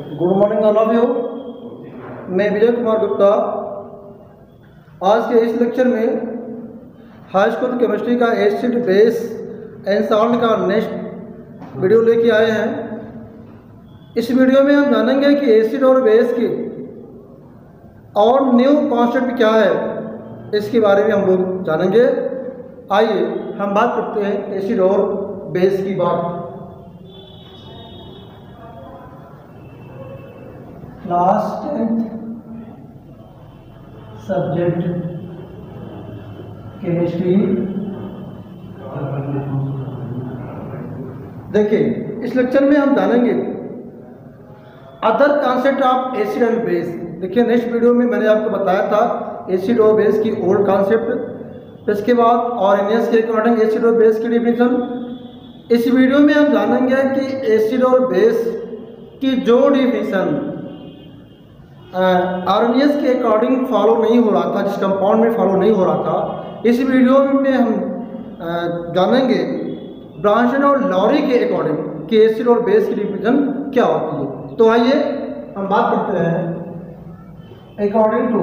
Good morning all of you. मैं विजय कुमार गुप्ता आज के इस लेक्चर में हाई स्कूल केमिस्ट्री का एसिड बेस एंड सॉल्ट का नेक्स्ट वीडियो लेके आए हैं। इस वीडियो में हम जानेंगे कि एसिड और बेस की और न्यू कॉन्सेप्ट क्या है, इसके बारे में हम लोग जानेंगे। आइए हम बात करते हैं एसिड और बेस की बात। Class 10th subject chemistry. देखिए इस लेक्चर में हम जानेंगे other concept of acid and base. देखिए नेक्स्ट वीडियो में मैंने आपको बताया था एसिड और बेस की ओल्ड कॉन्सेप्ट, इसके बाद आरएनएस के अकॉर्डिंग एसिड और बेस की डिफिनेशन। इस वीडियो में हम जानेंगे कि एसिड और बेस की जो डिफिनेशन आरएनएस के अकॉर्डिंग फॉलो नहीं हो रहा था, जिस कंपाउंड में फॉलो नहीं हो रहा था, इस वीडियो में हम जानेंगे ब्रांसन और लॉरी के अकॉर्डिंग कि एसिड और बेस की डिफिनेशन क्या होती है। तो आइए हम बात करते हैं अकॉर्डिंग टू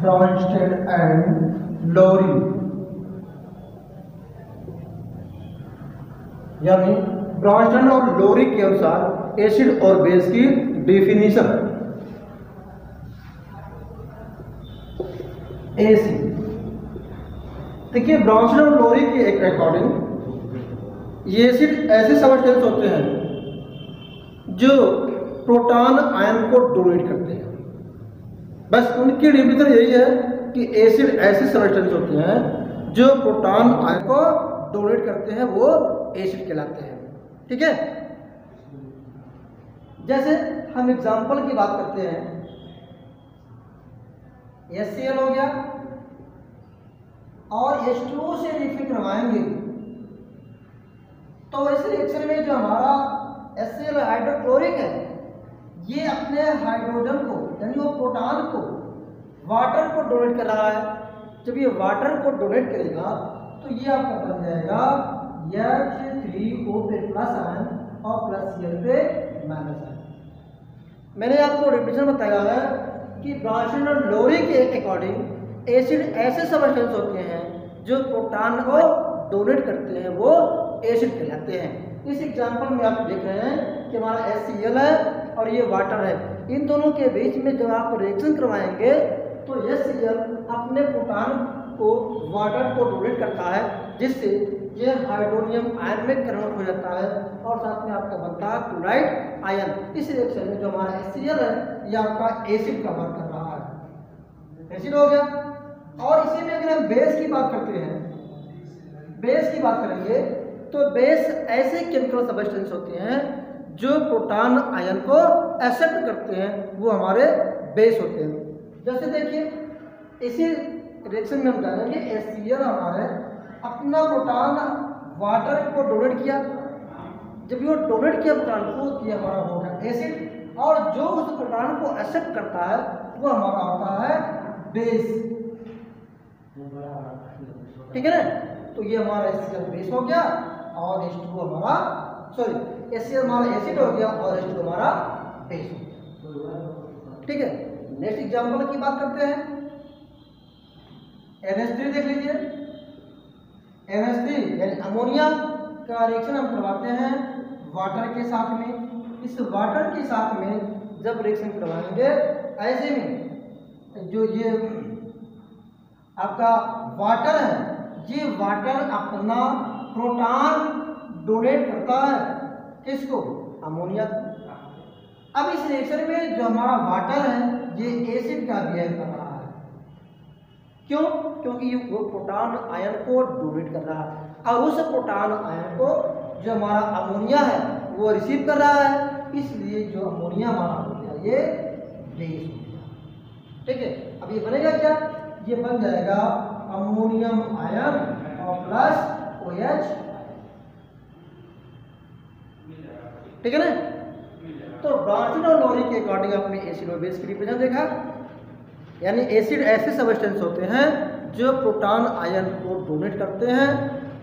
ब्रांस्टेड एंड लॉरी, यानी ब्रांस्टन और लोरी के अनुसार एसिड और बेस की डेफिनेशन। एसिड, देखिए ब्रांस्टन और लोरी के अकॉर्डिंग ये एसिड ऐसे सब्सटेंस होते हैं जो प्रोटॉन आयन को डोनेट करते हैं। बस उनकी डेफिनेशन यही है कि एसिड ऐसे सब्सटेंस होते हैं जो प्रोटॉन आयन को डोनेट करते हैं, वो एसिड कहलाते हैं। ठीक है, जैसे हम एग्जांपल की बात करते हैं, HCl हो गया और H2O से रिएक्शन करवाएंगे तो इस रिएक्शन में जो हमारा HCl हाइड्रोक्लोरिक है, ये अपने हाइड्रोजन को यानी वो प्रोटॉन को वाटर को डोनेट कर रहा है। जब ये वाटर को डोनेट करेगा तो ये आपका बन जाएगा H3O पे प्लस आयन और प्लस Cl पे माइनस आयन। मैंने आपको डेफिनेशन बताया है कि ब्रांसन और लोरी के अकॉर्डिंग एसिड ऐसे सब्सटेंस होते हैं जो प्रोटॉन को डोनेट करते हैं, वो एसिड कहलाते हैं। इस एग्जांपल में आप देख रहे हैं कि हमारा HCl है और ये वाटर है। इन दोनों के बीच में जब आप रिएक्शन करवाएंगे तो HCl अपने प्रोटॉन को वाटर को डोनेट करता है, जिससे ये हाइड्रोनियम आयन में कन्वर्ट हो जाता है और साथ में आपका बनता है क्लोराइड आयन। इस रिएक्शन में जो हमारा HCl है ये आपका एसिड का वर्क कर रहा है, एसिड हो गया। और इसी में अगर हम बेस की बात करते हैं, बेस की बात करेंगे तो बेस ऐसे केमिकल सब्सटेंस होते हैं जो प्रोटॉन आयन को एक्सेप्ट करते हैं, वो हमारे बेस होते हैं। जैसे देखिए इसी रिएक्शन में हम जानेंगे HCl हमारे अपना प्रोटॉन वाटर को डोनेट किया, जब ये डोनेट किया प्रोटॉन को, ये हमारा हो गया एसिड, और जो उस प्रोटॉन को एक्सेप्ट करता है वो हमारा होता है बेस। ठीक है ना, तो ये हमारा HCl बेस हो गया और H2O हमारा HCl हमारा एसिड हो गया और H2O हमारा बेस हो गया। ठीक है, नेक्स्ट एग्जांपल की बात करते हैं। NH3 देख लीजिए, NH3 यानी अमोनिया का रिएक्शन हम करवाते हैं वाटर के साथ में। इस वाटर के साथ में जब रिएक्शन करवाएंगे, ऐसे में जो ये आपका वाटर है, ये वाटर अपना प्रोटॉन डोनेट करता है किसको? अमोनिया को। अब इस रिएक्शन में जो हमारा वाटर है ये एसिड का बिहेव कर रहा है। क्यों? क्योंकि वो प्रोटॉन आयन को डोनेट कर रहा है और उस प्रोटॉन आयन को जो हमारा अमोनिया है वो रिसीव कर रहा है, इसलिए जो अमोनिया हमारा हो गया ये बेस हो गया। ठीक है, अब ये बनेगा क्या? ये बन जाएगा अमोनियम आयन और प्लस OH। ठीक है ना, तो ब्रांसन और लोरी के अकॉर्डिंग आपने एसिड और बेस की रिप्रेजेंट देखा, यानी एसिड ऐसे सब्सटेंस होते हैं जो प्रोटॉन आयन को डोनेट करते हैं,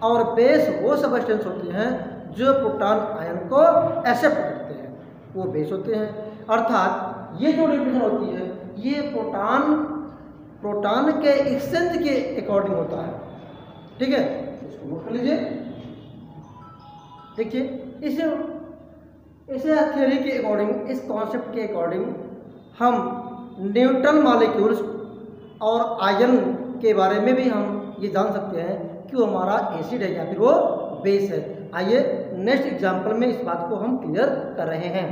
और बेस वो सब्सटेंस होते हैं जो प्रोटॉन आयन को एक्सेप्ट करते हैं, वो बेस होते हैं। अर्थात ये जो डिफिनेशन होती है ये प्रोटॉन के एक्सचेंज के अकॉर्डिंग होता है। ठीक है, इसको नोट कर लीजिए। देखिए इसे थ्योरी के अकॉर्डिंग, इस कॉन्सेप्ट के अकॉर्डिंग हम न्यूट्रल मॉलिक्यूल्स और आयन के बारे में भी हम ये जान सकते हैं कि वो हमारा एसिड है या फिर वो बेस है। आइए नेक्स्ट एग्जांपल में इस बात को हम क्लियर कर रहे हैं।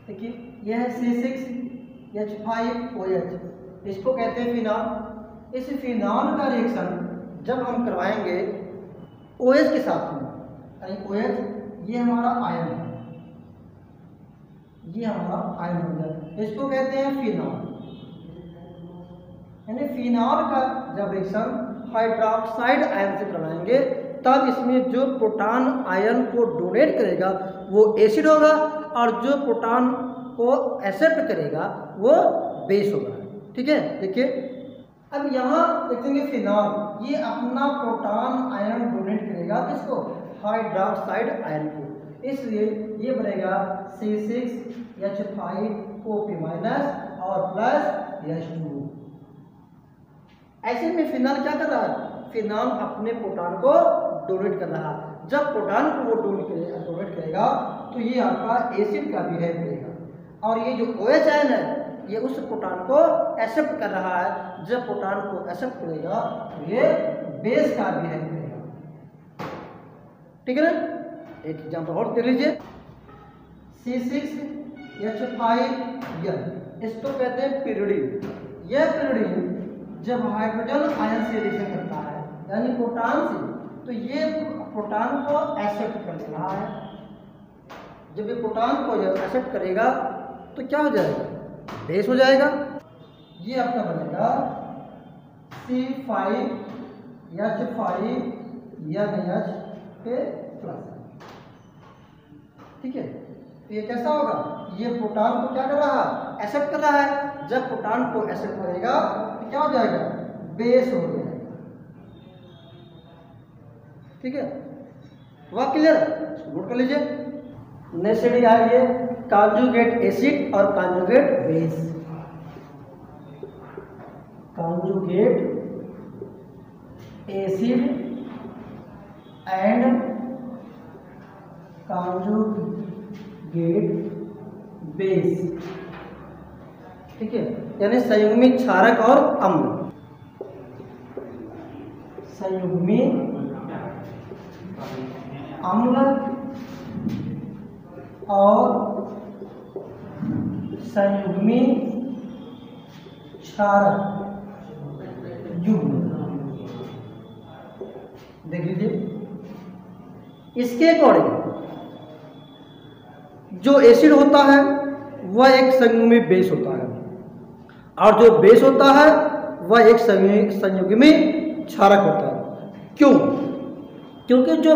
देखिए यह है C6H5OH, इसको कहते हैं फिनॉल। इस फिनॉल का रिएक्शन जब हम करवाएंगे OH के साथ में, यानी OH ये हमारा आयन है, ये हमारा आयन हो गया, इसको कहते हैं फिनॉल। यानी फिनॉल का जब रिएक्शन हाइड्रोक्साइड आयन से करवाएंगे तब इसमें जो प्रोटॉन आयन को डोनेट करेगा वो एसिड होगा, और जो प्रोटॉन को एक्सेप्ट करेगा वो बेस होगा। ठीक है, देखिए अब यहाँ देखेंगे फिनॉल, ये अपना प्रोटॉन आयन डोनेट करेगा किसको? हाइड्रोक्साइड आयन को, इसलिए ये बनेगा C6H5OP- और प्लस H2। ऐसे में फिनॉल क्या कर रहा है? फिनॉल अपने प्रोटॉन को डोनेट कर रहा है। जब प्रोटॉन को वो डोनेट करेगा तो ये आपका एसिड का बिहेव करेगा, और ये जो OH आयन है ये उस प्रोटॉन को एक्सेप्ट कर रहा है। जब प्रोटॉन को एक्सेप्ट करेगा तो ये बेस का बिहेव करेगा। ठीक है ना, एक एग्जांपल और देख लीजिए। C6H5N, इसको कहते हैं पिरिडिन। यह पिरिडिन जब हाइड्रोजन आयन से रिएक्शन करता है यानी प्रोटॉन से, तो ये प्रोटॉन को एक्सेप्ट कर रहा है। जब ये प्रोटॉन को एक्सेप्ट करेगा तो क्या हो जाएगा? बेस हो जाएगा। ये आपका बनेगा C5H5NH+। ठीक है, तो ये कैसा होगा? ये प्रोटॉन को क्या कर रहा है? एक्सेप्ट कर रहा है। जब प्रोटॉन को एक्सेप्ट करेगा तो क्या हो जाएगा? बेस हो जाएगा। ठीक है, वह क्लियर? नोट कर लीजिए। नेक्स्ट है ये कॉन्जुगेट एसिड और conjugate base. Conjugate acid and conjugate base. ठीक है, यानी संयुग्मी क्षारक और अम्ल। संयुग्मी अम्ल और संयुग्मी क्षारक युग्म। देख लीजिए, इसके अकॉर्डिंग जो एसिड होता है वह एक संयुग्मी बेस होता है, और जो बेस होता है वह एक संयुग्मी क्षारक होता है। क्यों? क्योंकि जो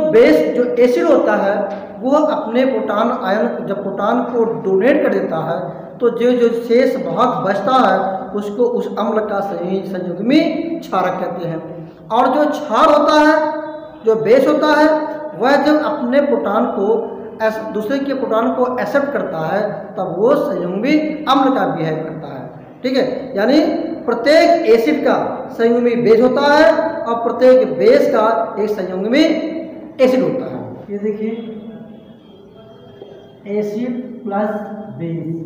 एसिड होता है वो अपने प्रोटॉन आयन, जब प्रोटॉन को डोनेट कर देता है तो जो शेष भाग बचता है उसको उस अम्ल का संयुग्मी क्षारक कहते हैं। और जो क्षार होता है, जो बेस होता है, वह जब अपने प्रोटॉन को दूसरे के प्रोटॉन को एक्सेप्ट करता है तब वो संयुग्मी अम्ल का बिहेव करता है। ठीक है, यानी प्रत्येक एसिड का संयुग्मी बेस होता है और प्रत्येक बेस का एक संयुग्मी एसिड होता है। ये देखिए, एसिड प्लस बेस,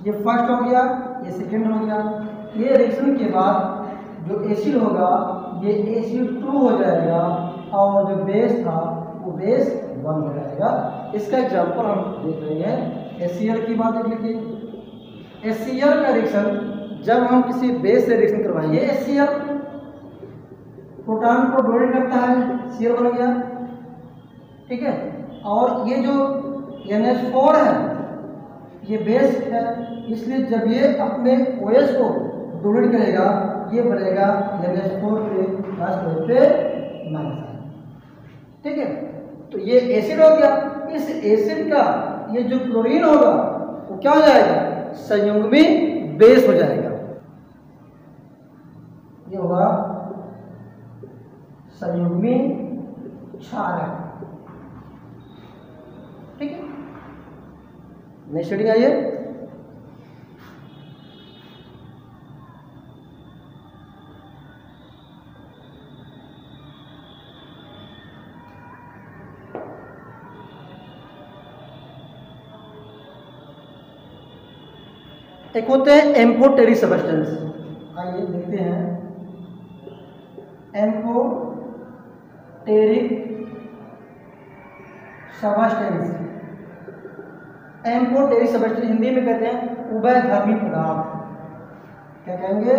ये फर्स्ट हो गया, ये सेकंड हो गया। ये रिएक्शन के बाद जो एसिड होगा ये Ac2 हो जाएगा, और जो बेस था वो बेस 1 हो जाएगा। इसका एग्जांपल हम देख रहे हैं। HCl की बात देख लीजिए। HCl का रिएक्शन जब हम किसी बेस से रिएक्शन करवाएंगे, HCl प्रोटॉन को डोनेट करता है, Cl बन गया। ठीक है, और ये जो NH4 है ये बेस है, इसलिए जब ये अपने OH को डोनेट करेगा ये बनेगा NH4 पे -। ठीक है, तो ये एसिड हो गया। इस एसिड का ये जो क्लोरीन होगा वो क्या हो जाएगा? संयुग्मी बेस हो जाएगा। ये हो होगा संयुग्मी क्षारक। ठीक है, नेक्स्ट हेडिंग आइए। एक होते हैं एम्फोटेरिक सब्सटेंस, आइए देखते हैं। Amphoteric substance, amphoteric substance Hindi में कहते हैं उभयधर्मी पदार्थ। क्या कहेंगे?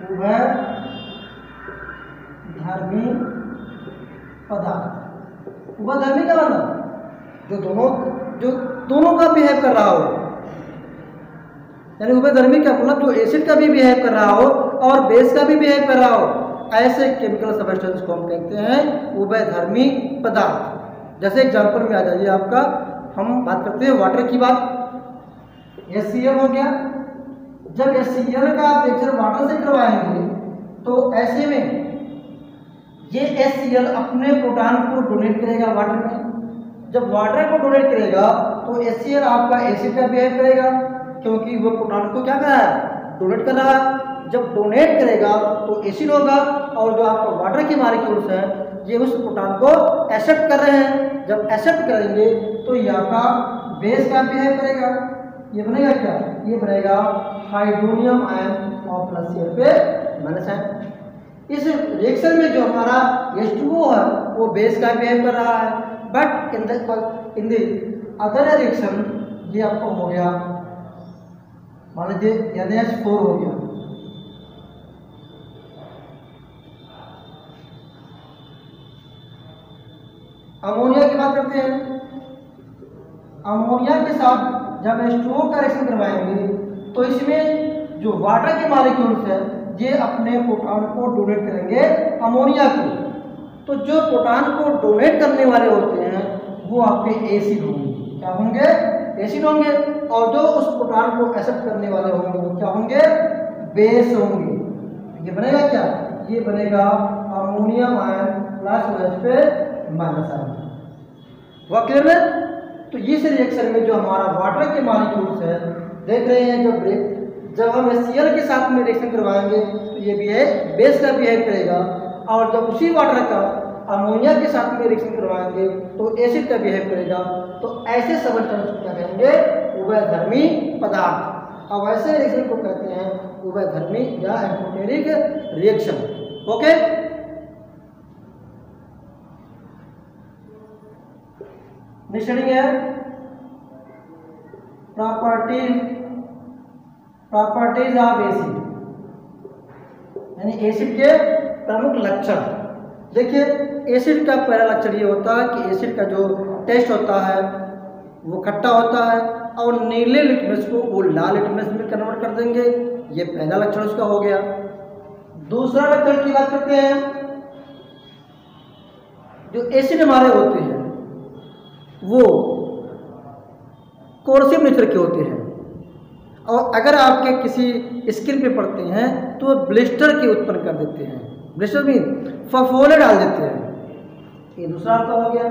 उभयधर्मी पदार्थ। उभयधर्मी का मतलब जो दोनों का बिहेव कर रहा हो, यानी उभयधर्मी का मतलब जो एसिड का भी बिहेव कर रहा हो और बेस का भी बिहेव कर रहा हो, ऐसे केमिकल सब्सटेंस को हम कहते हैं उभयधर्मी पदार्थ। जैसे एग्जांपल में आ जाइए आपका, हम बात करते हैं वाटर की बात। HCl हो गया। जब HCl का आप रिएक्शन वाटर से करवाएंगे तो ऐसे में ये HCl अपने प्रोटॉन को डोनेट करेगा वाटर में। जब वाटर को डोनेट करेगा तो HCl आपका एसिड का बिहेव करेगा, क्योंकि वो प्रोटॉन को क्या कर रहा है? डोनेट कर रहा है। जब डोनेट करेगा तो एसिड होगा, और जो आपका वाटर के मॉलिक्यूल्स हैं ये उस प्रोटॉन को एक्सेप्ट कर रहे हैं। जब एक्सेप्ट करेंगे तो ये आपका बेस का बिहेव करेगा। ये बनेगा क्या? ये बनेगा हाइड्रोनियम आयन और प्लस Cl पे माइनस आयन। इस रिएक्शन में जो हमारा H2O है वो बेस का बिहेव कर रहा है, but in the other reaction ये आपको हो गया, मान लीजिए NH4 हो गया। अमोनिया की बात करते हैं। अमोनिया के साथ जब H2O का रिएक्शन करवाएंगे तो इसमें जो वाटर के मॉलिक्यूल्स है ये अपने प्रोटॉन को डोनेट करेंगे अमोनिया को। तो जो प्रोटॉन को डोनेट करने वाले होते हैं वो आपके एसिड होंगे। क्या होंगे? एसिड होंगे। और जो उस प्रोटॉन को एक्सेप्ट करने वाले होंगे वो क्या होंगे? बेस होंगे। ये बनेगा क्या? ये बनेगा अमोनियम आयन प्लस OH पे माइनस आयन। वह क्लियर है? तो इस रिएक्शन में जो हमारा वाटर के मॉलिक्यूल्स है देख रहे हैं, जब हम HCl के साथ में रिएक्शन करवाएंगे तो ये भी है बेस का बिहेव करेगा, और जब उसी वाटर का अमोनिया के साथ में रिएक्शन करवाएंगे तो एसिड का बिहेव करेगा। तो ऐसे सब्सटेंस को क्या कहेंगे? उभयधर्मी पदार्थ। अब ऐसे रिएक्शन को कहते हैं उभयधर्मी या amphoteric reaction. Okay, next heading है प्रॉपर्टीज ऑफ एसिड, यानी एसिड के प्रमुख लक्षण। देखिए, एसिड का पहला लक्षण ये होता है कि एसिड का जो टेस्ट होता है वो खट्टा होता है और नीले लिटमस को वो लाल लिटमस में कन्वर्ट कर देंगे। ये पहला लक्षण उसका हो गया। दूसरा लक्षण की बात करते हैं, जो एसिड हमारे होते हैं वो कोर्सिव नेचर के होते हैं, और अगर आपके किसी स्किन पे पड़ते हैं तो वो ब्लिस्टर के उत्पन्न कर देते हैं। ब्लिस्टर मीन फफोले डाल देते हैं। ये दूसरा आपका हो गया।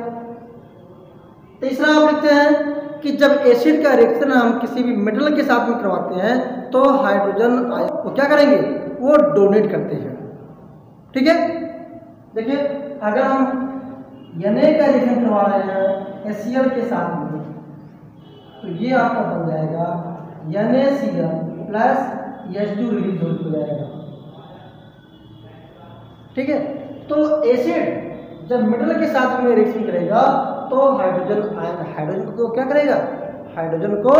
तीसरा आप लिखते हैं कि जब एसिड का रिएक्शन हम किसी भी मेटल के साथ में करवाते हैं तो हाइड्रोजन आयन को क्या करेंगे? वो डोनेट करते हैं। ठीक है, देखिए अगर हम Na का रिएक्शन करवा रहे हैं HCl के साथ में तो ये आपका बन जाएगा NaCl प्लस H2 रिलीज हो जाएगा। ठीक है, तो एसिड जब मेटल के साथ में रिएक्शन करेगा तो हाइड्रोजन आयन हाइड्रोजन को क्या करेगा? हाइड्रोजन को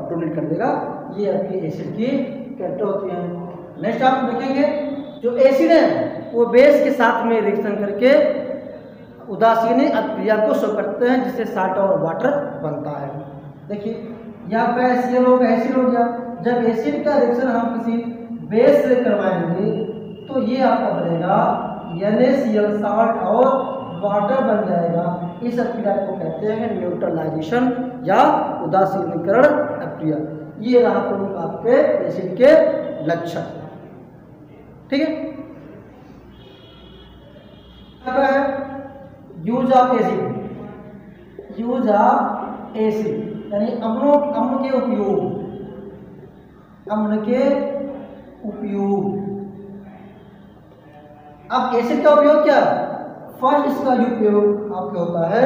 डोनेट कर देगा। ये आपकी एसिड की कैरेक्टर होती है। नेक्स्ट आप देखेंगे, जो एसिड है वो बेस के साथ में रिएक्शन करके उदासीनी अभिक्रिया को शो करते हैं, जिससे साल्ट और वाटर बनता है। देखिए यहाँ पे HCl होगा, एसिड हो गया। जब एसिड का रिएक्शन हम किसी बेस से करवाएंगे तो ये आपका बनेगा NaCl साल्ट और वाटर बन जाएगा। इस अभिक्रिया को कहते हैं न्यूट्रलाइजेशन या ठीक है। Use of acid, use of acid यानी अम्ल के उपयोग, अम्ल के उपयोग। अब एसिड का उपयोग क्या है? फर्स्ट इसका उपयोग आपका होता है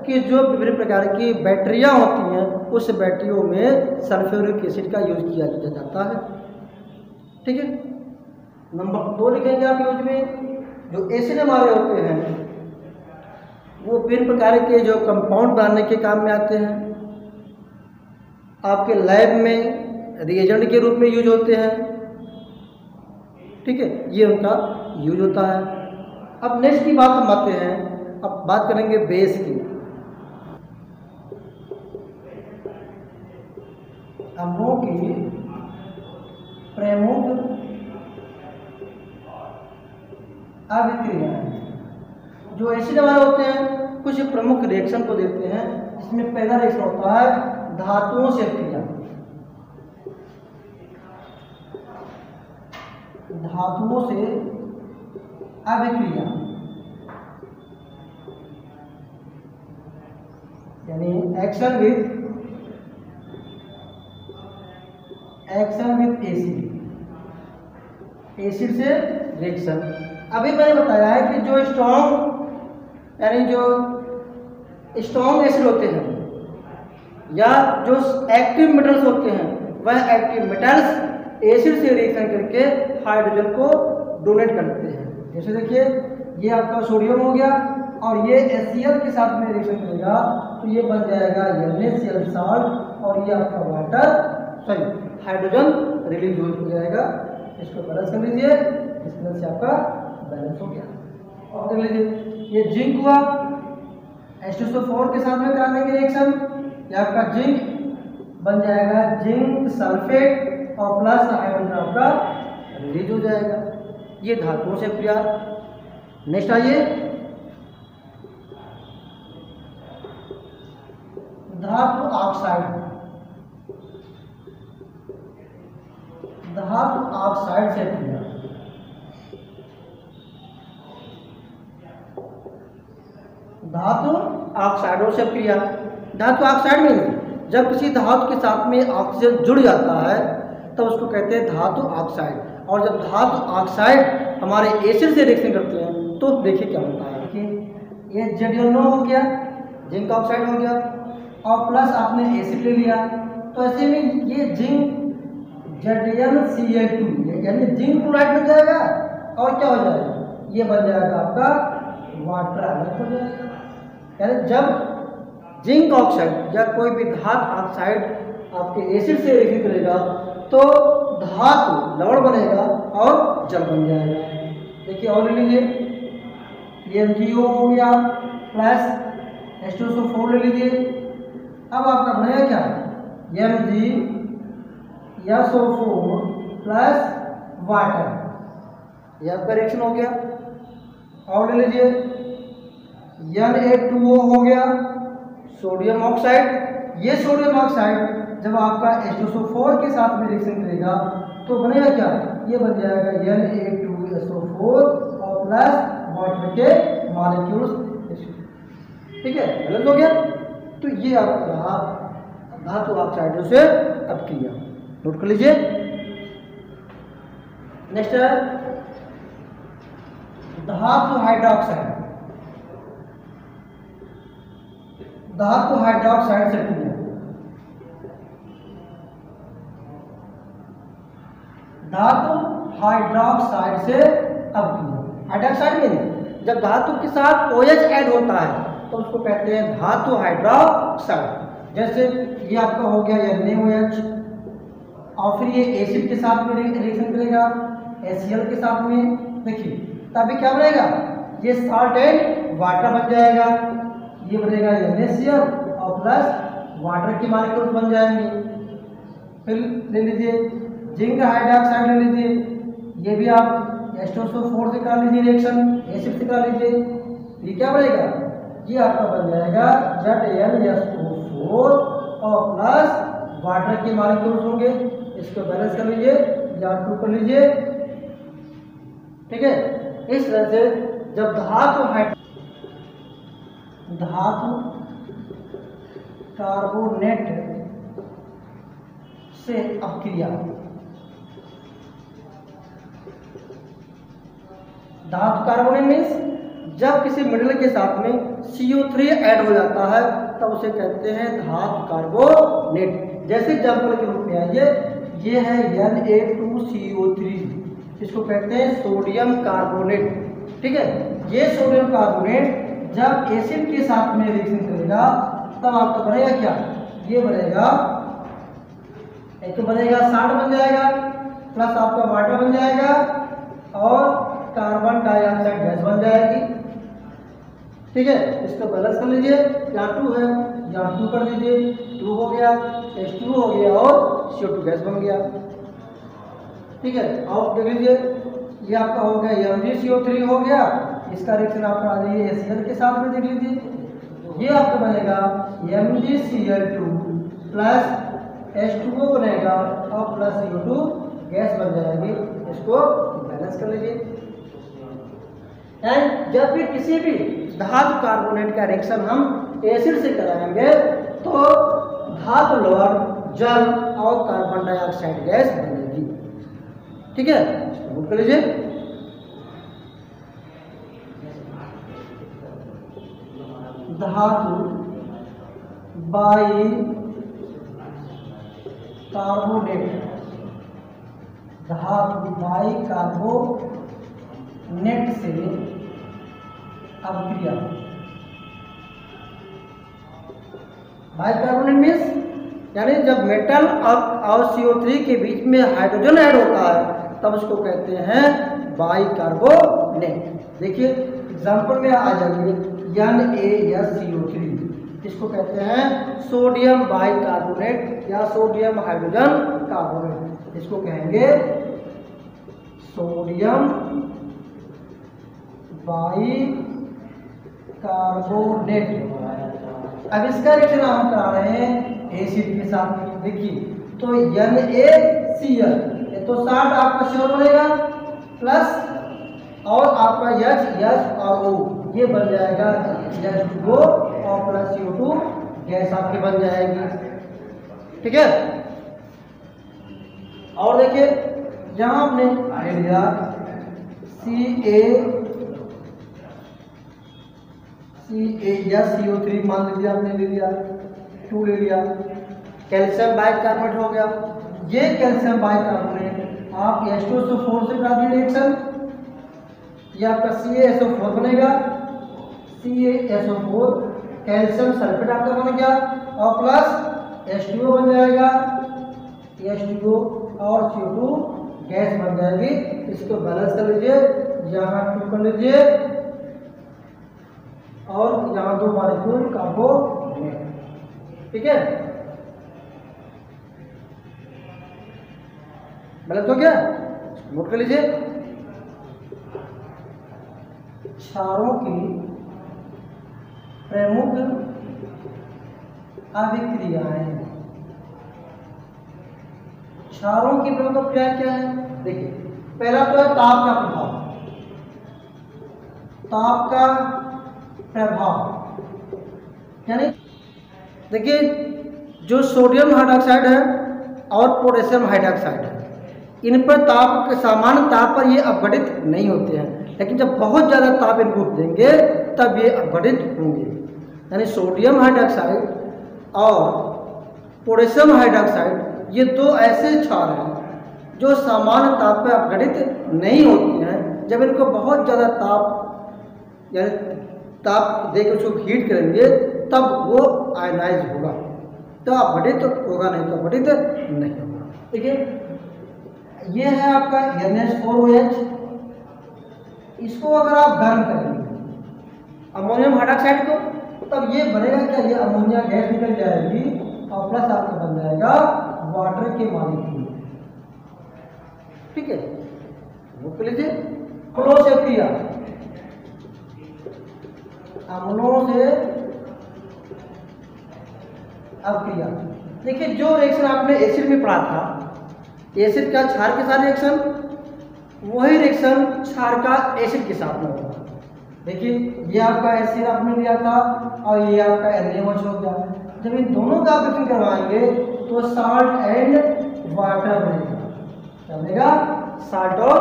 कि जो विभिन्न प्रकार की बैटरियां होती हैं उस बैटरियों में सल्फ्यूरिक एसिड का यूज किया जाता है। ठीक है। नंबर 2 लिखेंगे आप यूज में, जो एसिड हमारे होते हैं वो विभिन्न प्रकार के जो कंपाउंड बनाने के काम में आते हैं, आपके लैब में रिएजेंट के रूप में यूज होते हैं। ठीक है, ये उनका यूज होता है। अब नेक्स्ट की बात हम आते हैं, अब बात करेंगे बेस की। अम्लों की प्रमुख अभिक्रियाएं, जो एसिड हमारे होते हैं कुछ प्रमुख रिएक्शन को देते हैं। इसमें पहला रिएक्शन होता है धातुओं से क्रिया, धातुओं से अभिक्रिया यानी एक्शन विथ एसिड, एसिड से रिएक्शन। अभी मैंने बताया है कि जो स्ट्रॉन्ग यानी जो स्ट्रॉन्ग एसिड होते हैं या जो एक्टिव मेटल्स होते हैं वह एक्टिव मेटल्स एसिड से रिएक्शन करके हाइड्रोजन को डोनेट करते हैं। जैसे देखिए ये आपका सोडियम हो गया और ये HCl के साथ में रिएक्शन करेगा तो ये बन जाएगा NaCl साल्ट और ये आपका वाटर हाइड्रोजन रिलीज हो जाएगा। इसको बैलेंस कर लीजिए, इस तरह से आपका बैलेंस हो गया। और देख लीजिए ये जिंक हुआ, H2SO4 के साथ में करा देंगे रिएक्शन, ये आपका जिंक बन जाएगा जिंक सल्फेट और प्लस हाइड्रोजन आपका रिलीज हो जाएगा। ये धातुओं से क्रिया। नेक्स्ट आइए धातु ऑक्साइड, धातु ऑक्साइड से क्रिया। धातु ऑक्साइडों से क्रिया। धातु ऑक्साइड में जब किसी धातु के साथ में ऑक्सीजन जुड़ जाता है तब उसको कहते हैं धातु ऑक्साइड। और जब धातु ऑक्साइड हमारे एसिड से रिएक्शन करते हैं तो देखिए क्या होता है। देखिए ये ZnO हो गया, जिंक ऑक्साइड हो गया और प्लस आपने एसिड ले लिया तो ऐसे में ये जिंक ZnCl2 यानी जिंक क्लोराइड बन जाएगा और क्या हो जाएगा, ये बन जाएगा आपका वाटर आयन हो जाएगा। यानी जब जिंक ऑक्साइड या कोई भी धातु ऑक्साइड आपके एसिड से रिएक्शन करेगा तो धातु लवण बनेगा और जल बन जाएगा। देखिए और ले लीजिए ये MgO हो गया प्लस H2SO4 ले लीजिए। अब आपका बनेगा क्या, MgSO4 प्लस वाटर, यह आपका रिएक्शन हो गया। और ले लीजिए Na2O हो गया सोडियम ऑक्साइड। ये सोडियम ऑक्साइड जब आपका H2SO4 के साथ में रिएक्शन करेगा तो बनेगा क्या, ये बन जाएगा Na2SO4 और प्लस वाटर के मॉलिक्यूल्स। ठीक है, गलत हो गया। तो ये आपका रहा धातु ऑक्साइडों से अपक्रिया, नोट कर लीजिए। नेक्स्ट है धातु हाइड्रोक्साइड, धातु हाइड्रोक्साइड से क्रिया। धातु हाइड्रोक्साइड से अपक्रिया। हाइड्रोक्साइड में जब धातु के साथ OH ऐड होता है तो उसको कहते हैं धातु हाइड्रोक्साइड। जैसे ये आपका हो गया NaOH और फिर ये एसिड के साथ में रिएक्शन करेगा HCl के साथ में। देखिए तभी क्या बनेगा, ये साल्ट एंड वाटर बन जाएगा। ये बनेगा NaCl और प्लस वाटर की मॉलिक्यूल्स बन जाएंगे। फिर ले लीजिए जिंक हाइड्रोक्साइड ले लीजिए, ये भी आप H2SO4 से कर लीजिए रिएक्शन, एसिड से कर लीजिए। ये क्या बनेगा, ये आपका बन जाएगा ZnSO4 और प्लस वाटर की मॉलिक्यूल्स होंगे। इसको बैलेंस कर लीजिए या 2 कर लीजिए। ठीक है। इस तरह से जब धातु कार्बोनेट से अपक्रिया, धातु कार्बोनेट मीन्स जब किसी मिनरल के साथ में CO3 ऐड हो जाता है तब उसे कहते हैं धातु कार्बोनेट। जैसे एग्जाम्पल के रूप में आइए, ये है Na2CO3, इसको कहते हैं सोडियम कार्बोनेट। ठीक है, ये सोडियम कार्बोनेट जब एसिड के साथ में रिएक्शन करेगा तब आपका बनेगा क्या, ये बनेगा, एक तो बनेगा साल्ट बन जाएगा, प्लस आपका वाटर बन जाएगा और कार्बन डाइऑक्साइड गैस बन जाएगी। ठीक है, इसको बैलेंस कर लीजिए, यहाँ 2 है, यहाँ 2 कर लीजिए, 2 हो गया, H2 हो गया और CO2 गैस बन गया। ठीक है, और देख लीजिए ये आपका हो गया MgCO3 हो गया, इसका रिएक्शन आपका आ जाइए HCl के साथ में, देख लीजिए ये आपका बनेगा MgCl2 प्लस H2O बनेगा और प्लस CO2 गैस बन जाएगी। इसको बैलेंस कर लीजिए। एंड जब भी किसी भी धातु कार्बोनेट का रिएक्शन हम एसिड से कराएंगे तो धातु लवण जल और कार्बन डाइऑक्साइड गैस बनेगी। ठीक है, नोट कर लीजिए। धातु बाई कार्बोनेट, धातु बाई कार्बोनेट से अपक्रिया, बाई कार्बोनेट मीन्स यानी जब मेटल और CO3 के बीच में हाइड्रोजन ऐड होता है तब उसको कहते हैं बाई कार्बोनेट। देखिए एग्जाम्पल में आ जाइए, NaSCO3, इसको कहते हैं सोडियम बाई कार्बोनेट या सोडियम हाइड्रोजन कार्बोनेट, इसको कहेंगे सोडियम बाई कार्बोनेट। अब इसका रिएक्शन हम करा रहे हैं एसिड के साथ में। देखिए तो NaCl, तो 60 आपका श्योर बनेगा, प्लस और आपका H और O, ये बन जाएगा H2O और प्लस CO2 गैस आपकी बन जाएगी। ठीक है, और देखिए यहाँ हमने ले लिया CO3 मान लीजिए आपने ले लिया, 2 ले लिया, कैल्शियम बाइकार्बोनेट हो गया। ये कैल्शियम बाइकार्बोनेट आप H2SO4 से करा दिए रिएक्शन, ये आपका CaSO4 बनेगा, CaSO4 कैल्शियम सल्फेट आपका बन गया और प्लस H2O बन जाएगा, H2O और CO2 गैस बन जाएगी। इसको बैलेंस कर लीजिए, यहाँ 2 कर लीजिए और यहाँ 2 मॉलिक्यूल कार्बोनेट। ठीक है, बैलेंस हो गया, नोट कर लीजिए। क्षारों की प्रमुख अभिक्रियाएं, क्षारों की प्रमुख अभिक्रिया क्या है? देखिए पहला तो है ताप का प्रभाव, ताप का प्रभाव यानी देखिए जो सोडियम हाइड्रोक्साइड है और पोटेशियम हाइड्रोक्साइड है, इन पर ताप के सामान्य ताप पर ये अपघटित नहीं होते हैं, लेकिन जब बहुत ज़्यादा ताप इनको देंगे तब ये अपघटित होंगे। यानी सोडियम हाइड्रोक्साइड और पोटेशियम हाइड्रोक्साइड ये 2 ऐसे क्षार हैं जो सामान्य ताप पर अपघटित नहीं होते हैं। जब इनको बहुत ज़्यादा ताप यानी ताप देकर उसको हीट करेंगे तब वो आयनाइज होगा, तो अपघटित होगा, नहीं तो अपघटित नहीं होगा। ठीक है, ये है आपका NH4OH। इसको अगर आप गर्म करेंगे अमोनियम हाइड्रोक्साइड को, तब ये बनेगा क्या, ये अमोनिया गैस निकल जाएगी और प्लस आपका बन जाएगा वाटर के मॉलिक्यूल। ठीक है, नोट कर लीजिए। अम्लों से क्रिया, अम्लों से अभिक्रिया। देखिए जो रिएक्शन आपने एसिड में पढ़ा था, एसिड का क्षार के साथ रिएक्शन वही रिएक्शन क्षार का एसिड के साथ में होगा। देखिए ये आपका एसिड आपने लिया था और ये आपका NaOH हो गया। जब इन दोनों का आप रिएक्शन करवाएंगे तो साल्ट एंड वाटर बनेगा। क्या बनेगा? साल्ट और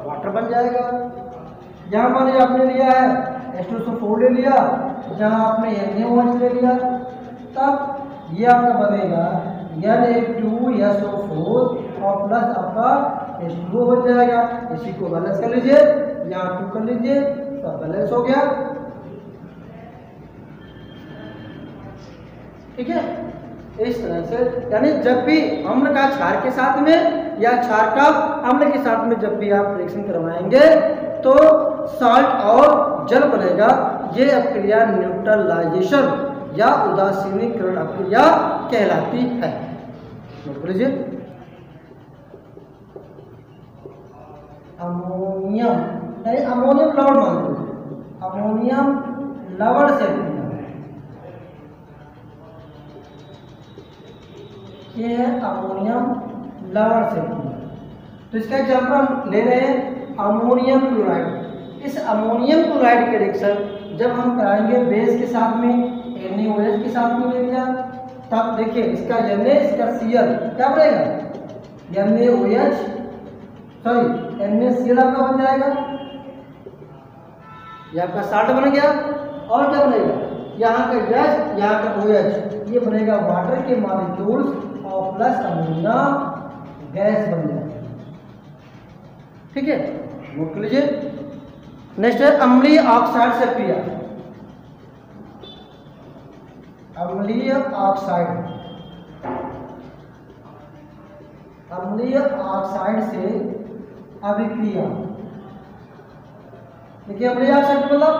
वाटर बन जाएगा। यहाँ मान लीजिए आपने लिया है H2SO4 ले लिया, जहाँ आपने NaOH ले लिया, तब ये आपका बनेगा Na2SO4 और प्लस आपका H2O हो जाएगा। इसी को बैलेंस कर लीजिए, यहाँ 2 कर लीजिए, सब बैलेंस हो गया। ठीक है, इस तरह से यानी जब भी अम्ल का क्षार के साथ में या क्षार का अम्ल के साथ में जब भी आप रिएक्शन करवाएंगे तो साल्ट और जल बनेगा। ये अभिक्रिया न्यूट्रलाइजेशन या उदासीनीकरण अभिक्रिया कहलाती है। नोट कर लीजिए। अमोनियम यानी अमोनियम लवण मान लीजिए, अमोनियम लवण से ये है अमोनियम लवण से। तो इसका एग्जाम्पल हम ले रहे हैं अमोनियम क्लोराइड। इस अमोनियम क्लोराइड के रिएक्शन जब हम कराएंगे बेस के साथ में NaOH के साथ में ले लिया, तब देखिए इसका Na इसका Cl क्या बनेगा? NaOH सॉरी NaCl आपका बन जाएगा। ये आपका साल्ट बन गया। और क्या बनेगा? यहाँ का H यहाँ का OH, ये बनेगा वाटर के मॉलिक्यूल्स और प्लस अमोनिया गैस बन जाएगा। ठीक है, नोट कर लीजिए। नेक्स्ट है अम्लीय ऑक्साइड से क्रिया। अम्लीय ऑक्साइड, अम्लीय ऑक्साइड से अभिक्रिया। देखिए अम्लीय ऑक्साइड मतलब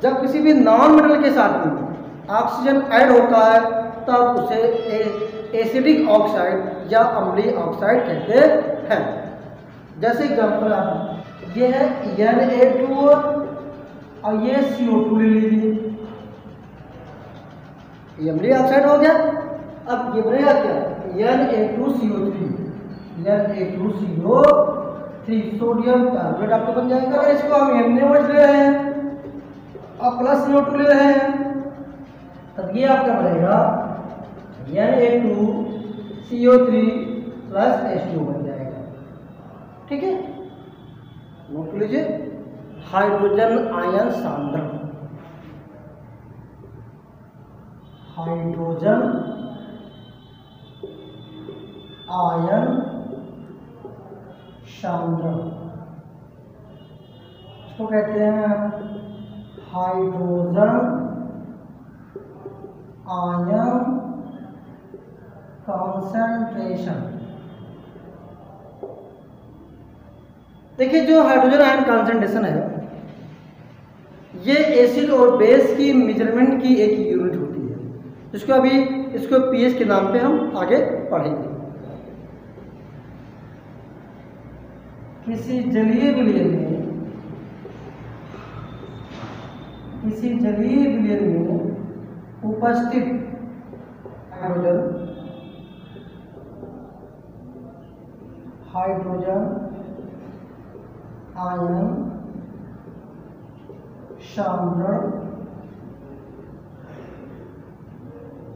जब किसी भी नॉन मेटल के साथ में ऑक्सीजन ऐड होता है तब उसे एसिडिक ऑक्साइड या अम्लीय ऑक्साइड कहते हैं। जैसे एग्जाम्पल आप ये है Na2 और ये CO2 ले लीजिए, ये अम्लीय ऑक्साइड हो गया। अब ये बनेगा क्या? Na2CO3, Na2CO3 सोडियम कार्बोनेट आपको बन जाएगा। अगर इसको हम NaOH ले रहे हैं और प्लस CO2 ले रहे हैं तब ये आपका बनेगा Na2CO3 प्लस H2 बन जाएगा। ठीक है, नोट कर लीजिए। हाइड्रोजन आयन सांद्रण, हाइड्रोजन आयन सांद्रण, इसको कहते हैं हाइड्रोजन आयन कॉन्सेंट्रेशन। देखिए जो हाइड्रोजन आयन कॉन्सेंट्रेशन है ये एसिड और बेस की मेजरमेंट की एक यूनिट होती है, जिसको अभी इसको pH के नाम पे हम आगे पढ़ेंगे। किसी जलीय विलयन में, किसी जलीय विलयन में उपस्थित हाइड्रोजन, हाइड्रोजन आयन सांद्रण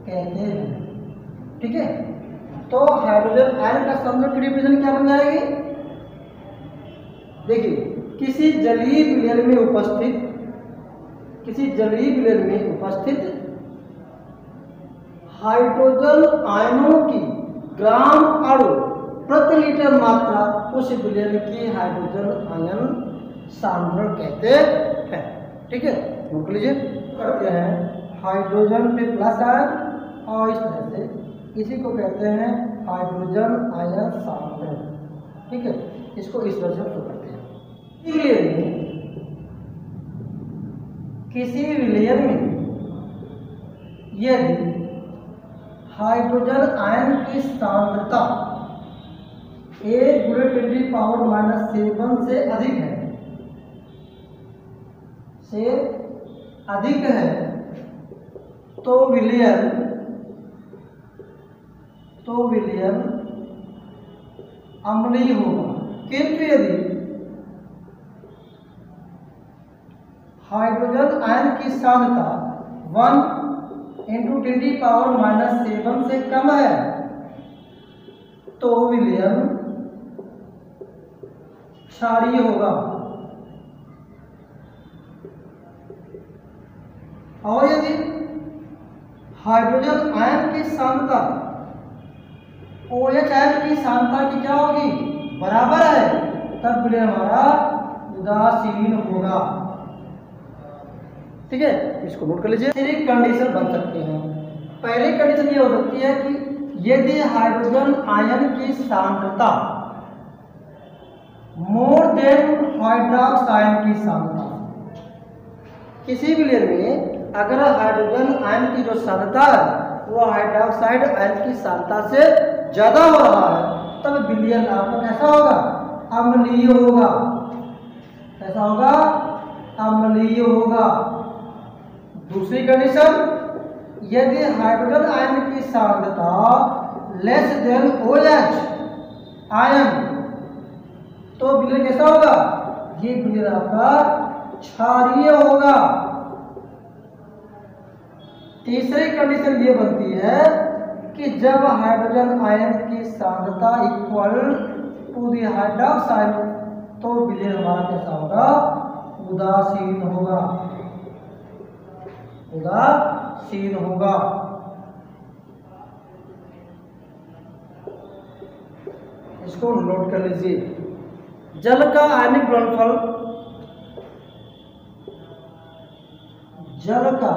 कहते हैं। ठीक है, तो हाइड्रोजन आयन का सांद्रण की डिफिनेशन क्या बन जाएगी? देखिए किसी जलीय विलयन में उपस्थित, किसी जलीय विलयन में उपस्थित हाइड्रोजन आयनों की ग्राम अणु प्रति लीटर मात्रा उस विलयन की हाइड्रोजन आयन सांद्रण कहते हैं। ठीक है, नोट लीजिए। करते हैं हाइड्रोजन पे प्लस आयन और इस तरह से इसी को कहते हैं हाइड्रोजन आयन सांद्रण। ठीक है, इसको इस तरह से करते हैं। किसी विलयन में यदि हाइड्रोजन आयन की सांद्रता 1 × 10⁻⁷ से अधिक है, से अधिक है तो विलयन अम्लीय होगा। किंतु यदि हाइड्रोजन आयन की सांद्रता 1 × 10⁻⁷ से कम है तो विलयन क्षारीय होगा। और यदि हाइड्रोजन आयन की सांद्रता OH आयन की सांद्रता की क्या होगी, बराबर है, तब विलयन हमारा उदासीन होगा। ठीक है, इसको नोट कर लीजिए। तीन कंडीशन बन सकते हैं। पहली कंडीशन ये हो सकती है कि यदि हाइड्रोजन आयन की सांद्रता मोर देन हाइड्रोक्साइड की सांद्रता, किसी भी विलयन में अगर हाइड्रोजन आयन की जो सांद्रता है वो हाइड्रोक्साइड आयन की सांद्रता से ज्यादा हो रहा है तब विलयन आपका कैसा होगा, अम्लीय होगा। कैसा होगा, अम्लीय होगा। दूसरी कंडीशन, यदि हाइड्रोजन आयन की सांद्रता लेस देन OH आयन तो विलयन कैसा होगा, ये विलयन आपका क्षारीय होगा। तीसरी कंडीशन ये बनती है कि जब हाइड्रोजन आयन की सांद्रता इक्वल टू द हाइड्रोक्साइड तो विलयन हमारा कैसा होगा, उदासीन होगा। उदासीन होगा। इसको नोट कर लीजिए। जल का आयनिक गुणनफल, जल का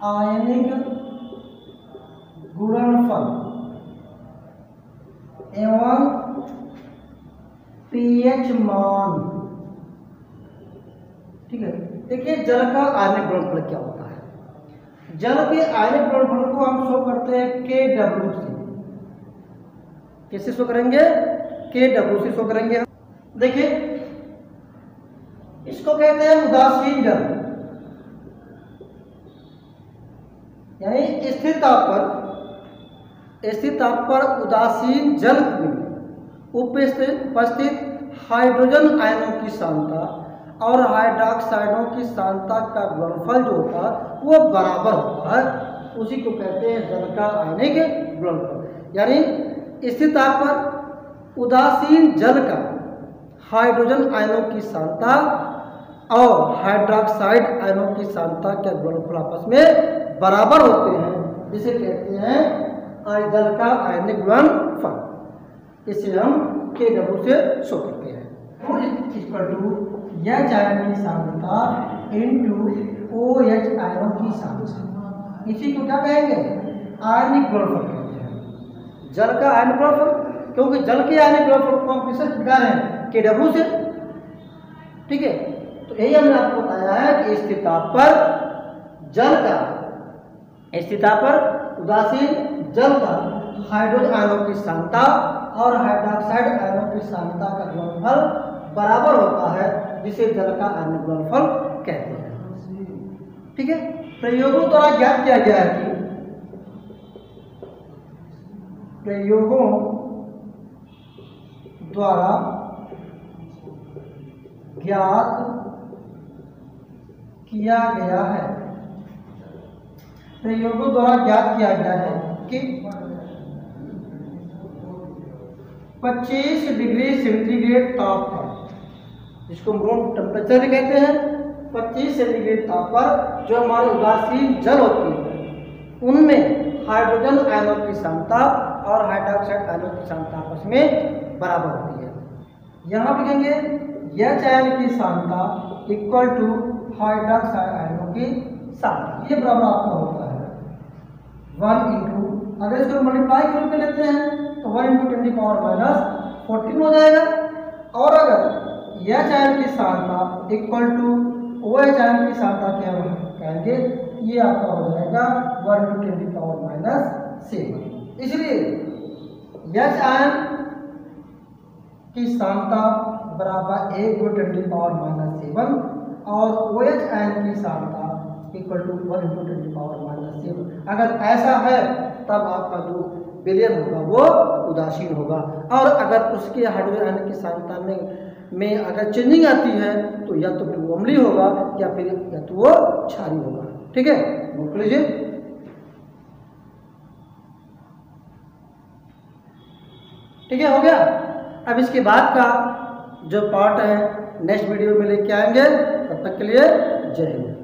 आयनिक गुणनफल एवं pH मान। ठीक है, देखिए जल का आयनिक गुणनफल क्या होता है। जल के आयनिक गुणनफल को हम शो करते हैं Kw से। कैसे शो करेंगे, Kw से शो करेंगे। देखिए इसको कहते हैं उदासीन जल, यानी स्थिर ताप पर उदासीन जल में उपस्थित हाइड्रोजन आयनों की सांद्रता और हाइड्रोक्साइडों की सांद्रता का गुणनफल जो होता है वो बराबर होता है, उसी को कहते हैं जल का आयनिक गुणनफल। यानी स्थिर ताप पर उदासीन जल का हाइड्रोजन आयनों की सांद्रता और हाइड्रोक्साइड आयनों की सांद्रता के गुणनफल आपस में बराबर होते हैं, जिसे कहते हैं जल का आयनिक गुणनफल। इसे हम Kw से शो करते हैं। H आयन की सांद्रता इनटू OH आयनों की सांद्रता, इसी को क्या कहेंगे, आयनिक गुणनफल कहते हैं। जल का आयनिक गुणनफल, क्योंकि जल के आयनिक गुणनफल को हम किससे निकाल रहे हैं, Kw से। ठीक है, तो यही हमने आपको बताया है कि स्थिर ताप पर जल का, स्थिर ताप पर उदासीन जल का हाइड्रोजन आयनों की सांद्रता और हाइड्रोक्साइड आयनों की सांद्रता का गुणनफल बराबर होता है, जिसे जल का आयनिक गुणनफल कहते हैं। ठीक है, प्रयोगों द्वारा ज्ञात किया गया है कि प्रयोगों द्वारा ज्ञात किया गया है, प्रयोगों द्वारा ज्ञात किया गया है कि 25 डिग्री सेंटीग्रेड ताप पर, जिसको हम रूम टेम्परेचर भी कहते हैं, 25 सेंटीग्रेड ताप पर जो हमारे उदासीन जल होती है उनमें हाइड्रोजन आयनों की सांद्रता और हाइड्रोक्साइड आयनों की सांद्रता आपस में बराबर होती है। यहाँ लिखेंगे H आयन की सांद्रता इक्वल टू हाइड्रोक्साइड आयनों की सांद्रता, ये बराबर आपका होता है 1 इंटू, अगर इसको मल्टीप्लाई के रूप में लेते हैं तो 1 × 10⁻14 हो जाएगा। और अगर H आयन की सांद्रता इक्वल टू OH आयन की सांद्रता क्या कहेंगे, ये आपका हो जाएगा 1 × 10⁻7। इसलिए H आयन की सांद्रता बराबर 1 × 10⁻7 और OH आयन की सांद्रता इक्वल टू 1 × 10⁻7। अगर ऐसा है तब आपका जो विलयन होगा वो उदासीन होगा। और अगर उसके हाइड्रोजन आयन की सांद्रता में में अगर चेंजिंग आती है तो या तो फिर वो अम्लीय होगा या फिर या तो वो क्षारीय होगा। ठीक है, नोट कर लीजिए। ठीक है, हो गया। अब इसके बाद का जो पार्ट है नेक्स्ट वीडियो में लेके आएंगे। तब तक के लिए जय हिंद।